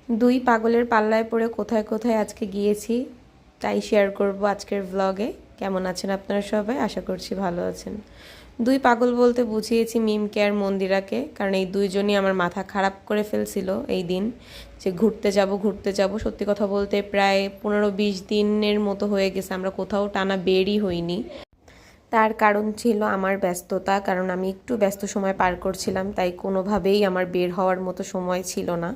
দুই পাগলের পাল্লায় পড়ে কোথায় কোথায় আজকে গিয়েছি তাই শেয়ার করব আজকের ব্লগে। কেমন আছেন আপনারা সবাই? আশা করছি ভালো আছেন। দুই পাগল বলতে বুঝিয়েছি মিমকে আর মন্দিরাকে, কারণ এই দুইজনই আমার মাথা খারাপ করে ফেলছিল এই দিন, যে ঘুরতে যাব ঘুরতে যাব। সত্যি কথা বলতে প্রায় 15-20 দিনের মতো হয়ে গেছে আমরা কোথাও টানা বেরই হইনি। তার কারণ ছিল আমার ব্যস্ততা, কারণ আমি একটু ব্যস্ত সময় পার করছিলাম, তাই কোনোভাবেই আমার বের হওয়ার মতো সময় ছিল না।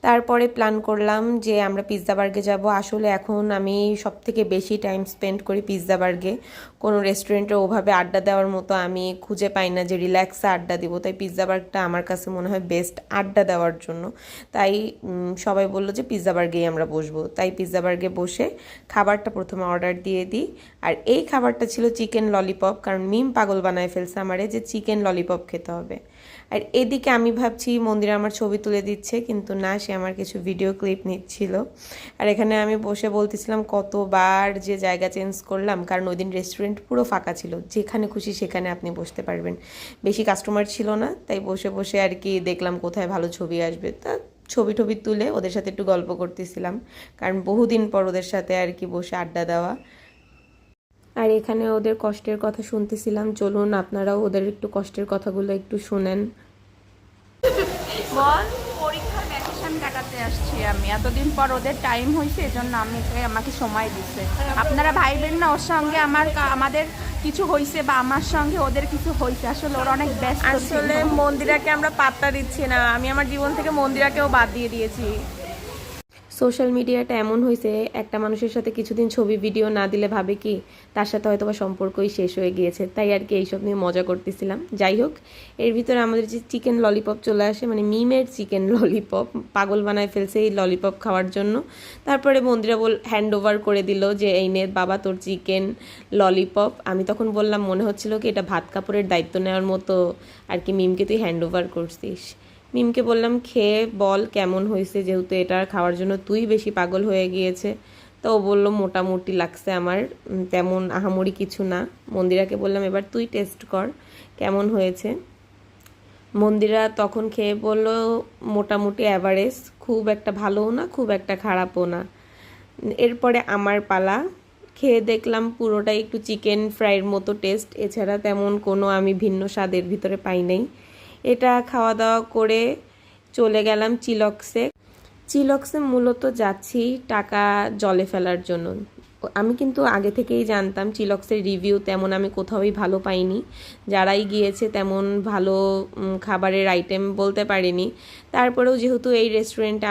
তারপরে প্ল্যান করলাম যে আমরা পিৎজা বার্গে যাব। আসলে এখন আমি সব থেকে বেশি টাইম স্পেন্ড করি পিৎজা বার্গে। কোনো রেস্টুরেন্টে ওভাবে আড্ডা দেওয়ার মতো আমি খুঁজে পাই না যে রিল্যাক্সে আড্ডা দিব, তাই পিৎজা বার্গটা আমার কাছে মনে হয় বেস্ট আড্ডা দেওয়ার জন্য। তাই সবাই বললো যে পিৎজা বার্গেই আমরা বসবো, তাই পিৎজা বার্গে বসে খাবারটা প্রথমে অর্ডার দিয়ে দিই। আর এই খাবারটা ছিল চিকেন ললিপপ, কারণ মিম পাগল বানায় ফেলছে আমারে যে চিকেন ললিপপ খেতে হবে। আর এদিকে আমি ভাবছি মন্দিরে আমার ছবি তুলে দিচ্ছে, কিন্তু না, সে আমার কিছু ভিডিও ক্লিপ নিচ্ছিল। আর এখানে আমি বসে বলতেছিলাম কতবার যে জায়গা চেঞ্জ করলাম, কারণ ওই দিন রেস্টুরেন্ট পুরো ফাঁকা ছিল, যেখানে খুশি সেখানে আপনি বসতে পারবেন, বেশি কাস্টমার ছিল না। তাই বসে বসে আর কি দেখলাম কোথায় ভালো ছবি আসবে, তা ছবি টবি তুলে ওদের সাথে একটু গল্প করতেছিলাম, কারণ বহুদিন পর ওদের সাথে আর কি বসে আড্ডা দেওয়া। আর এখানে ওদের কষ্টের কথা শুনতেছিলাম। চলুন আপনারাও ওদের একটু কষ্টের কথাগুলো একটু শুনেন। বল, পরীক্ষার ভ্যাকেশন কাটাতে আসছি আমি, এতদিন পর ওদের টাইম হয়েছে, এজন্য আমাকে সময় দিচ্ছে। আপনারা ভাইবেন না ওর সঙ্গে আমাদের কিছু হয়েছে বা আমার সঙ্গে ওদের কিছু হয়েছে, আসলে ওরা অনেক ব্যস্ত। আসলে মন্দিরাকে আমরা পাত্তা দিচ্ছি না, আমি আমার জীবন থেকে মন্দিরাকেও বাদ দিয়ে দিয়েছি। সোশ্যাল মিডিয়াটা এমন হয়েছে, একটা মানুষের সাথে কিছুদিন ছবি ভিডিও না দিলে ভাবে কি তার সাথে হয়তো বা সম্পর্কই শেষ হয়ে গিয়েছে, তাই আর কি এইসব নিয়ে মজা করতেছিলাম। যাই হোক, এর ভিতরে আমাদের যে চিকেন ললিপপ চলে আসে, মানে মিমের চিকেন ললিপপ, পাগল বানায় ফেলছে এই ললিপপ খাওয়ার জন্য। তারপরে মন্দিরা হ্যান্ড ওভার করে দিল যে এই নে বাবা তোর চিকেন ললিপপ। আমি তখন বললাম, মনে হচ্ছিল কি এটা ভাত কাপড়ের দায়িত্ব নেওয়ার মতো আর কি, মিমকে তুই হ্যান্ড ওভার করছিস। মিমকে বললাম খেয়ে বল কেমন হয়েছে, যেহেতু এটা খাওয়ার জন্য তুই বেশি পাগল হয়ে গিয়েছে। তো ও বললো মোটামুটি লাগছে আমার, তেমন আহামরি কিছু না। মন্দিরাকে বললাম এবার তুই টেস্ট কর কেমন হয়েছে। মন্দিরা তখন খেয়ে বলল মোটামুটি অ্যাভারেজ, খুব একটা ভালোও না খুব একটা খারাপও না। এরপরে আমার পালা। খেয়ে দেখলাম পুরোটাই একটু চিকেন ফ্রাইয়ের মতো টেস্ট, এছাড়া তেমন কোনো আমি ভিন্ন স্বাদের ভিতরে পাই নাই। এটা খাওয়া দাওয়া করে চলে গেলাম চিলক্সে। চিলক্সে মূলত যাচ্ছি টাকা জলে ফেলার জন্য। আমি কিন্তু আগে থেকেই জানতাম চিলক্সের রিভিউ তেমন আমি কোথাওই ভালো পাইনি, যারাই গিয়েছে তেমন ভালো খাবারের আইটেম বলতে পারিনি। তারপরেও যেহেতু এই রেস্টুরেন্টে